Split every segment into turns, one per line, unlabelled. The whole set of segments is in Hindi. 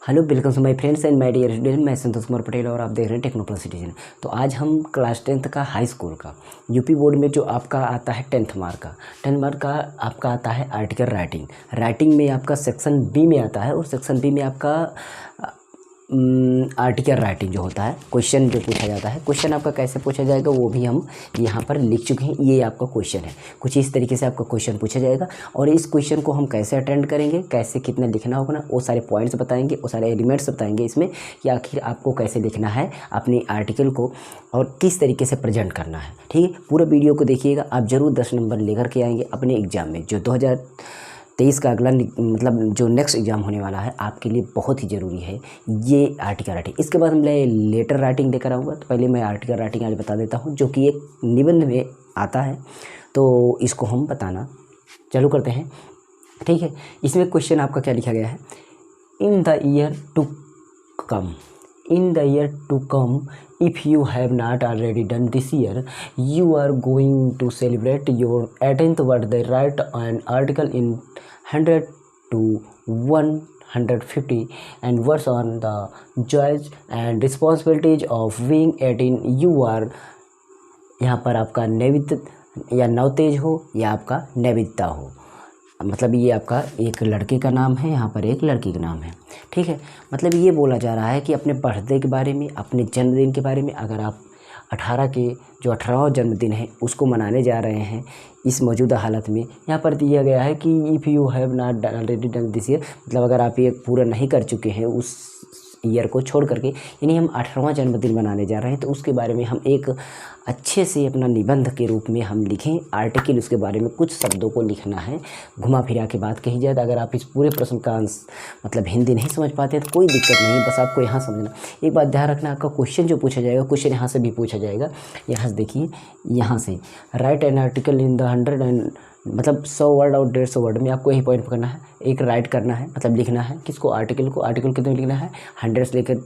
Hello, welcome to my friends and my dear student. मैं संतोष कुमार पटेल और आप देख रहे हैं टेक्नोप्लस सिटीजन। तो आज हम क्लास 10th का हाई स्कूल का यूपी बोर्ड में जो आपका आता है 10th मार्क का आपका आता है आर्टिकल राइटिंग में आपका सेक्शन बी में आता है। और सेक्शन बी में आपका आर्टिकल राइटिंग जो होता है, क्वेश्चन जो पूछा जाता है, क्वेश्चन आपका कैसे पूछा जाएगा वो भी हम यहाँ पर लिख चुके हैं। ये आपका क्वेश्चन है, कुछ इस तरीके से आपका क्वेश्चन पूछा जाएगा। और इस क्वेश्चन को हम कैसे अटेंड करेंगे, कैसे कितना लिखना होगा ना, वो सारे पॉइंट्स बताएंगे, वो सारे एलिमेंट्स बताएंगे इसमें कि आखिर आपको कैसे लिखना है अपने आर्टिकल को और किस तरीके से प्रेजेंट करना है। ठीक है, पूरा वीडियो को देखिएगा, आप ज़रूर 10 नंबर लेकर के आएंगे अपने एग्जाम में। जो 2023 का अगला मतलब जो नेक्स्ट एग्ज़ाम होने वाला है आपके लिए बहुत ही ज़रूरी है ये आर्टिकल राइटिंग। इसके बाद हम लेटर राइटिंग लेकर आऊँगा। तो पहले मैं आर्टिकल राइटिंग आज बता देता हूँ, जो कि एक निबंध में आता है। तो इसको हम बताना चालू करते हैं। ठीक है, इसमें क्वेश्चन आपका क्या लिखा गया है, in the year to come if you have not already done this year, you are going to celebrate your 18th birthday. Write an article in 100 to 150 and words on the joys and responsibilities of being 18. You are, यहाँ पर आपका नैवित या नवतेज हो या आपका नैविकता हो, मतलब ये आपका एक लड़के का नाम है, यहाँ पर एक लड़की का नाम है। ठीक है, मतलब ये बोला जा रहा है कि अपने बर्थडे के बारे में, अपने जन्मदिन के बारे में, अगर आप 18 के जो 18वां जन्मदिन है उसको मनाने जा रहे हैं इस मौजूदा हालत में, यहाँ पर दिया गया है कि if you have not already done this year, मतलब अगर आप ये पूरा नहीं कर चुके हैं उस ईयर को छोड़ करके, यानी हम 18वां जन्मदिन मनाने जा रहे हैं, तो उसके बारे में हम एक अच्छे से अपना निबंध के रूप में हम लिखें आर्टिकल। उसके बारे में कुछ शब्दों को लिखना है, घुमा फिरा के बात कही जाए। तो अगर आप इस पूरे प्रश्न का मतलब हिंदी नहीं समझ पाते तो कोई दिक्कत नहीं, बस आपको यहाँ समझना। एक बात ध्यान रखना, आपका क्वेश्चन जो पूछा जाएगा, क्वेश्चन यहाँ से भी पूछा जाएगा। यहाँ से देखिए, यहाँ से right an article in the 100 and मतलब 100 वर्ड और 150 वर्ड में आपको यही पॉइंट पकड़ना है। एक राइट करना है, मतलब लिखना है किसको, आर्टिकल को। आर्टिकल कितने लिखना है, 100 से लेकर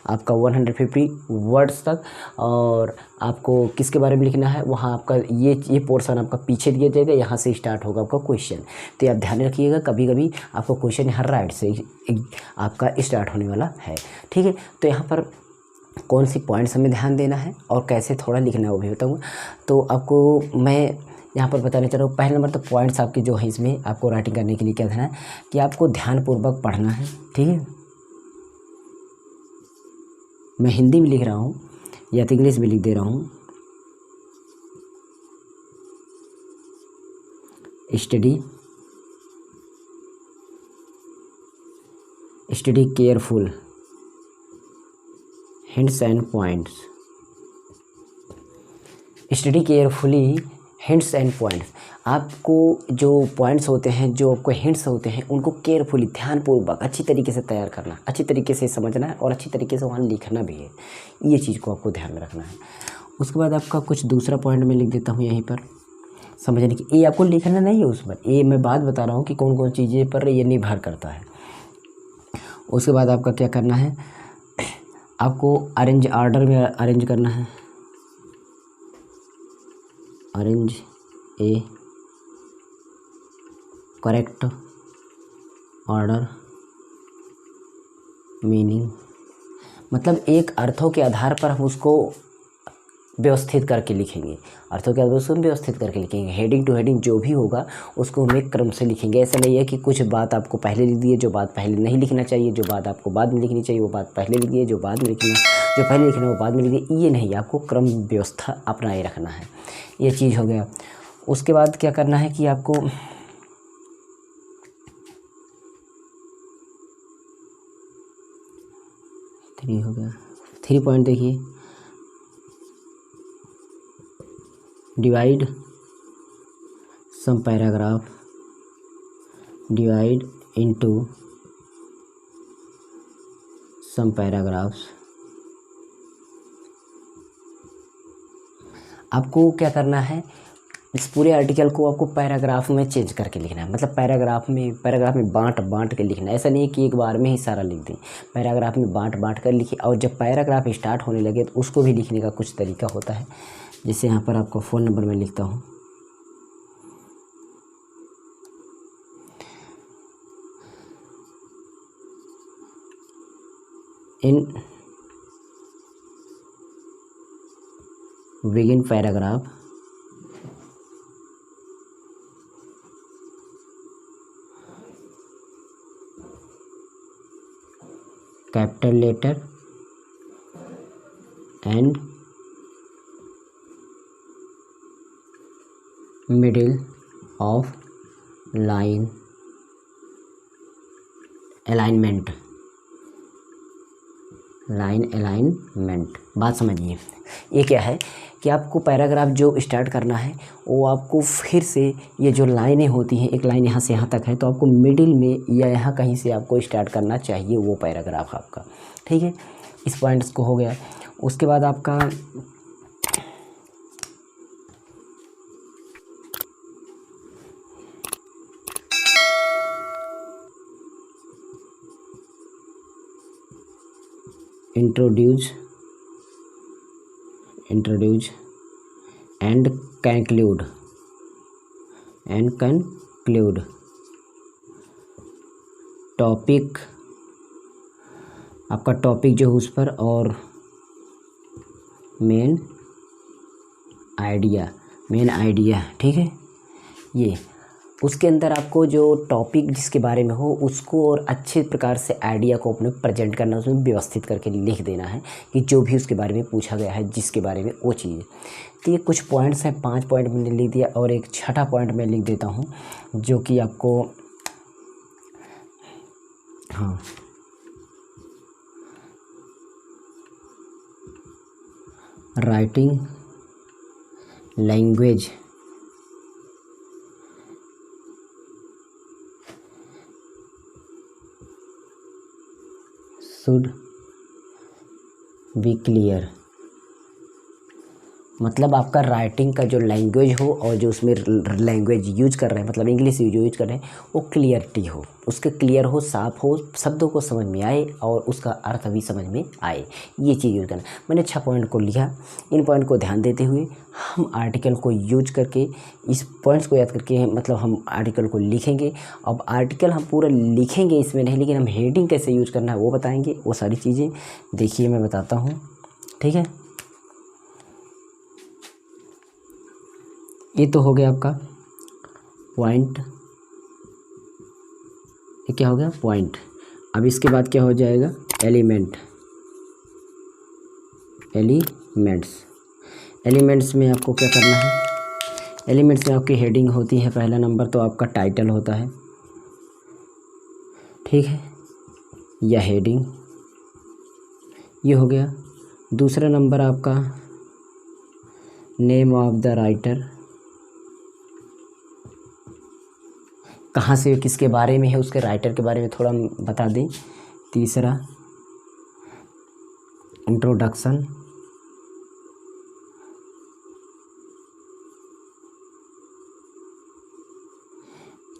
आपका 150 वर्ड्स तक। और आपको किसके बारे में लिखना है, वहाँ आपका ये पोर्शन आपका पीछे दिया जाएगा, यहाँ से स्टार्ट होगा आपका क्वेश्चन। तो आप ध्यान रखिएगा, कभी कभी आपका क्वेश्चन यहाँ राइट से आपका स्टार्ट होने वाला है। ठीक है, तो यहाँ पर कौन सी पॉइंट्स हमें ध्यान देना है और कैसे थोड़ा लिखना है वो भी बताऊँगा। तो आपको मैं यहाँ पर बताने चल रहा हूँ। पहले नंबर तो पॉइंट्स आपके जो है इसमें आपको राइटिंग करने के लिए क्या ध्यान है कि आपको ध्यानपूर्वक पढ़ना है। ठीक है, मैं हिंदी में लिख रहा हूँ या तो इंग्लिश में लिख दे रहा हूँ। Study careful hints and points. Study carefully hints and points. आपको जो पॉइंट्स होते हैं, जो आपको हिंट्स होते हैं, उनको केयरफुली ध्यानपूर्वक अच्छी तरीके से तैयार करना, अच्छी तरीके से समझना है और अच्छी तरीके से वहाँ लिखना भी है। ये चीज़ को आपको ध्यान में रखना है। उसके बाद आपका कुछ दूसरा पॉइंट मैं लिख देता हूँ यहीं पर समझने की। ये आपको लिखना नहीं है उस पर, ये मैं बात बता रहा हूँ कि कौन कौन चीज़ें पर ये निर्भर करता है। उसके बाद आपका क्या करना है, आपको अरेंज ऑर्डर में अरेंज करना है। Arrange A correct order meaning, मतलब एक अर्थों के आधार पर हम उसको व्यवस्थित करके लिखेंगे। अर्थों के आधार पर व्यवस्थित करके लिखेंगे। हेडिंग टू हेडिंग जो भी होगा उसको हम एक क्रम से लिखेंगे। ऐसा नहीं है कि कुछ बात आपको पहले लिख दी है, जो बात पहले नहीं लिखना चाहिए, जो बात आपको बाद में लिखनी चाहिए वो बात पहले लिख दी है, जो बाद में लिखना, जो पहले लिखना है वो बाद में लिख दी। ये नहीं, आपको क्रम व्यवस्था अपनाए रखना है। ये चीज़ हो गया। उसके बाद क्या करना है कि आपको हो गया 3 पॉइंट देखिए, डिवाइड सम paragraph, divide into some paragraphs. आपको क्या करना है, इस पूरे आर्टिकल को आपको पैराग्राफ में चेंज करके लिखना है। मतलब पैराग्राफ में बांट के लिखना है। ऐसा नहीं है कि एक बार में ही सारा लिख दें, पैराग्राफ में बांट कर लिखिए। और जब पैराग्राफ स्टार्ट होने लगे तो उसको भी लिखने का कुछ तरीका होता है। जैसे यहाँ पर आपको फ़ोन नंबर में लिखता हूँ, in begin paragraph capital letter and middle of line alignment, line alignment. बात समझिए, ये क्या है कि आपको पैराग्राफ जो स्टार्ट करना है वो आपको फिर से ये जो लाइनें होती हैं, एक लाइन यहाँ से यहाँ तक है तो आपको मिडिल में या यहाँ कहीं से आपको स्टार्ट करना चाहिए वो पैराग्राफ आपका, ठीक है। इस पॉइंट्स को हो गया। उसके बाद आपका इंट्रोड्यूस एंड कंक्लूड टॉपिक, आपका टॉपिक जो है उस पर, और मेन आइडिया, ठीक है। ये उसके अंदर आपको जो टॉपिक जिसके बारे में हो उसको और अच्छे प्रकार से आइडिया को अपने प्रेजेंट करना, उसमें व्यवस्थित करके लिख देना है कि जो भी उसके बारे में पूछा गया है, जिसके बारे में वो चीज़। तो ये कुछ पॉइंट्स हैं, 5 पॉइंट मैंने लिख दिया और एक छठा पॉइंट मैं लिख देता हूँ जो कि आपको, हाँ, writing language should be clear. मतलब आपका राइटिंग का जो लैंग्वेज हो और जो उसमें लैंग्वेज यूज कर रहे हैं, मतलब इंग्लिश यूज कर रहे हैं, वो क्लियरिटी हो, उसके क्लियर हो, साफ हो, शब्दों को समझ में आए और उसका अर्थ भी समझ में आए, ये चीज़ यूज करना। मैंने 6 पॉइंट को लिखा। इन पॉइंट को ध्यान देते हुए हम आर्टिकल को यूज करके, इस पॉइंट्स को याद करके, मतलब हम आर्टिकल को लिखेंगे। अब आर्टिकल हम पूरा लिखेंगे इसमें नहीं, लेकिन हम हेडिंग कैसे यूज करना है वो बताएंगे। वो सारी चीज़ें देखिए मैं बताता हूँ, ठीक है। ये तो हो गया आपका पॉइंट, ये क्या हो गया पॉइंट। अब इसके बाद क्या हो जाएगा एलिमेंट्स में आपको क्या करना है। एलिमेंट्स में आपकी हेडिंग होती है, पहला नंबर तो आपका टाइटल होता है, ठीक है, या हेडिंग, ये हो गया। दूसरा नंबर आपका नेम ऑफ द राइटर, कहाँ से किसके बारे में है, उसके राइटर के बारे में थोड़ा बता दें। तीसरा इंट्रोडक्शन,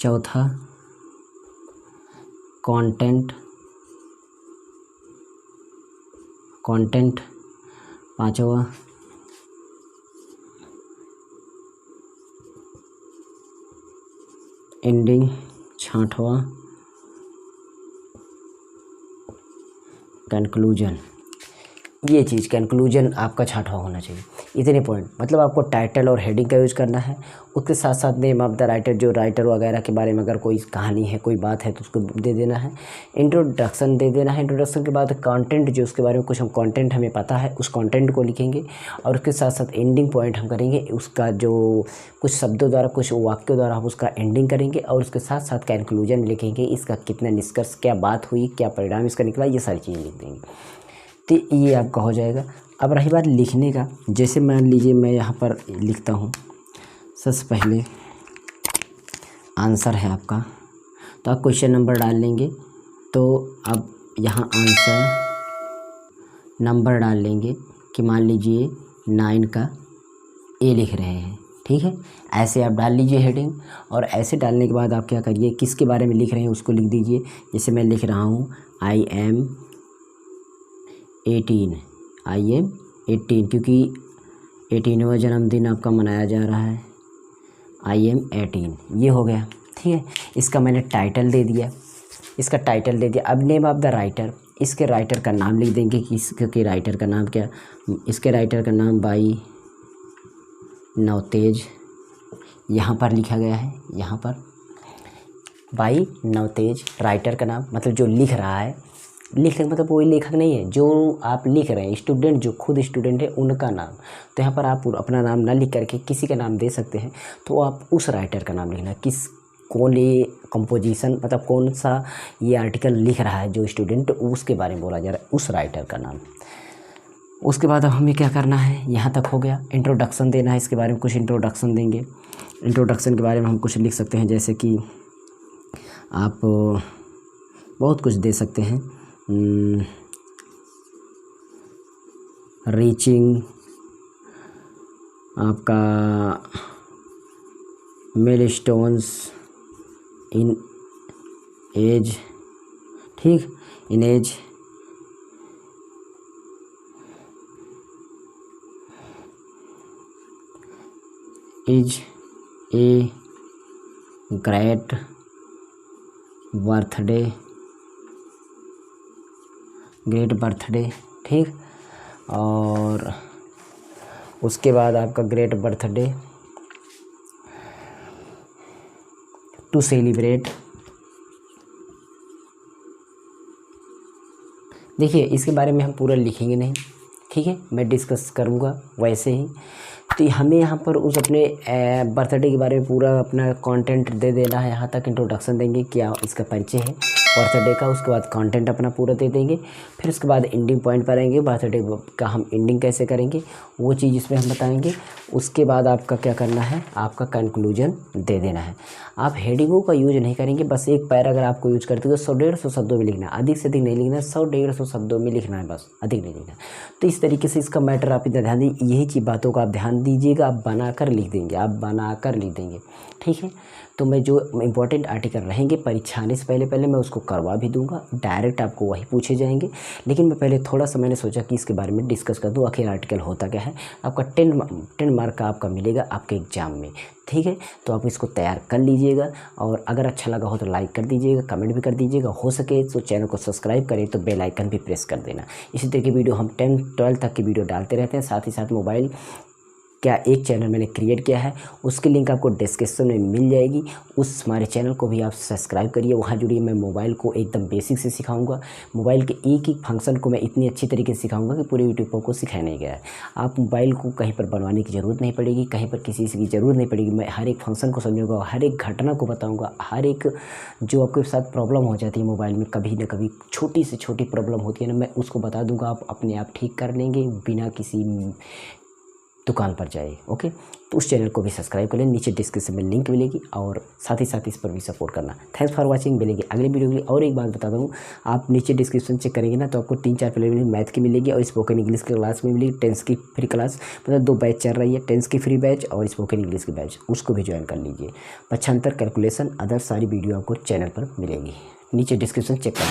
चौथा कंटेंट, पांचवा एंडिंग, छठवां कंक्लूजन। ये चीज़ कंक्लूजन आपका छठवां होना चाहिए। इतने पॉइंट, मतलब आपको टाइटल और हेडिंग का यूज़ करना है। उसके साथ साथ नेम ऑफ द राइटर, जो राइटर वगैरह के बारे में अगर कोई कहानी है, कोई बात है तो उसको दे देना है। इंट्रोडक्शन दे देना है। इंट्रोडक्शन के बाद कंटेंट, जो उसके बारे में कुछ हम कंटेंट हमें पता है उस कंटेंट को लिखेंगे। और उसके साथ साथ एंडिंग पॉइंट हम करेंगे, उसका जो कुछ शब्दों द्वारा, कुछ वाक्यों द्वारा हम उसका एंडिंग करेंगे। और उसके साथ साथ कंक्लूजन लिखेंगे, इसका कितना निष्कर्ष, क्या बात हुई, क्या परिणाम इसका निकला, ये सारी चीज़ें लिख देंगे। तो ये आपका हो जाएगा। अब रही बात लिखने का, जैसे मान लीजिए मैं यहाँ पर लिखता हूँ, सबसे पहले आंसर है आपका, तो आप क्वेश्चन नंबर डाल लेंगे। तो अब यहाँ आंसर नंबर डाल लेंगे कि मान लीजिए 9 का ए लिख रहे हैं, ठीक है। ऐसे आप डाल लीजिए हेडिंग। और ऐसे डालने के बाद आप क्या करिए, किसके बारे में लिख रहे हैं उसको लिख दीजिए। जैसे मैं लिख रहा हूँ आई एम 18, क्योंकि 18वां जन्मदिन आपका मनाया जा रहा है। आई एम 18, ये हो गया, ठीक है। इसका मैंने टाइटल दे दिया, इसका टाइटल दे दिया। अब नेम ऑफ द राइटर, इसके राइटर का नाम लिख देंगे कि इसके राइटर का नाम क्या, इसके राइटर का नाम बाई नवतेज, यहाँ पर लिखा गया है, यहाँ पर बाई नवतेज राइटर का नाम, मतलब जो लिख रहा है, लिख मतलब कोई लेखक नहीं है, जो आप लिख रहे हैं स्टूडेंट, जो खुद स्टूडेंट है उनका नाम। तो यहाँ पर आप अपना नाम ना लिख करके किसी का नाम दे सकते हैं, तो आप उस राइटर का नाम लिखना, कौन ये कंपोजिशन मतलब कौन सा ये आर्टिकल लिख रहा है जो स्टूडेंट, उसके बारे में बोला जा रहा है, उस राइटर का नाम। उसके बाद अब हमें क्या करना है, यहाँ तक हो गया। इंट्रोडक्शन देना है, इसके बारे में कुछ इंट्रोडक्शन देंगे। इंट्रोडक्शन के बारे में हम कुछ लिख सकते हैं, जैसे कि आप बहुत कुछ दे सकते हैं, रीचिंग आपका मिलस्टोन्स इन एज, ठीक, in age is a great birthday, great birthday, ठीक। और उसके बाद आपका ग्रेट बर्थडे टू सेलिब्रेट। देखिए इसके बारे में हम पूरा लिखेंगे नहीं, ठीक है, मैं डिस्कस करूँगा वैसे ही। तो हमें यहाँ पर उस अपने बर्थडे के बारे में पूरा अपना कंटेंट दे देना है। यहाँ तक इंट्रोडक्शन देंगे, क्या इसका परिचय है बर्थडे का, उसके बाद कंटेंट अपना पूरा दे देंगे। फिर उसके बाद एंडिंग पॉइंट पर आएंगे, बर्थडे का हम एंडिंग कैसे करेंगे वो चीज़ इसमें हम बताएंगे। उसके बाद आपका क्या करना है, आपका कंक्लूजन दे देना है। आप हेडिंगों का यूज नहीं करेंगे, बस एक पैर अगर आपको यूज करते हो तो 100-150 शब्दों में लिखना है, अधिक से अधिक नहीं लिखना है, 100-150 शब्दों में लिखना है, बस अधिक नहीं लिखना है। तो इस तरीके से इसका मैटर आप इतना ध्यान दीजिए, यही चीज़ बातों का आप ध्यान दीजिएगा, आप बनाकर लिख देंगे, आप बनाकर लिख देंगे, ठीक है। तो मैं जो इंपॉर्टेंट आर्टिकल रहेंगे परीक्षा आने से पहले मैं उसको करवा भी दूंगा, डायरेक्ट आपको वही पूछे जाएंगे। लेकिन मैं पहले थोड़ा सा मैंने सोचा कि इसके बारे में डिस्कस कर दूं, आखिर आर्टिकल होता क्या है। आपका 10 मार्क का आपका मिलेगा आपके एग्ज़ाम में, ठीक है। तो आप इसको तैयार कर लीजिएगा, और अगर अच्छा लगा हो तो लाइक कर दीजिएगा, कमेंट भी कर दीजिएगा, हो सके तो चैनल को सब्सक्राइब करें, तो बेल आइकन भी प्रेस कर देना। इसी तरह की वीडियो हम 10-12 तक की वीडियो डालते रहते हैं। साथ ही साथ मोबाइल क्या एक चैनल मैंने क्रिएट किया है, उसकी लिंक आपको डिस्क्रिप्शन में मिल जाएगी, उस हमारे चैनल को भी आप सब्सक्राइब करिए, वहाँ जुड़िए। मैं मोबाइल को एकदम बेसिक से सिखाऊंगा, मोबाइल के एक एक फंक्शन को मैं इतनी अच्छी तरीके से सिखाऊंगा कि पूरे यूट्यूब को सिखाया नहीं गया है। आप मोबाइल को कहीं पर बनवाने की ज़रूरत नहीं पड़ेगी, कहीं पर किसी की ज़रूरत नहीं पड़ेगी। मैं हर एक फंक्शन को समझाऊंगा, हर एक घटना को बताऊँगा, हर एक जो आपके साथ प्रॉब्लम हो जाती है मोबाइल में, कभी ना कभी छोटी से छोटी प्रॉब्लम होती है ना, मैं उसको बता दूँगा, आप अपने आप ठीक कर लेंगे बिना किसी दुकान पर जाए, ओके। तो उस चैनल को भी सब्सक्राइब कर लें, नीचे डिस्क्रिप्शन में लिंक मिलेगी, और साथ ही साथ इस पर भी सपोर्ट करना। थैंक्स फॉर वाचिंग, मिलेंगे अगले वीडियो के लिए। और एक बात बता दूँ, आप नीचे डिस्क्रिप्शन चेक करेंगे ना, तो आपको 3-4 प्लेलिस्ट मैथ की मिलेगी, और स्पोकन इंग्लिश की क्लास में मिलेगी, 10th की फ्री क्लास, मतलब 2 बैच चल रही है, 10th की फ्री बैच और स्पोकन इंग्लिश की बैच, उसको भी ज्वाइन कर लीजिए। पक्षांतर, कैलकुलेशन, अदर सारी वीडियो आपको चैनल पर मिलेगी, नीचे डिस्क्रिप्शन चेक कर लें।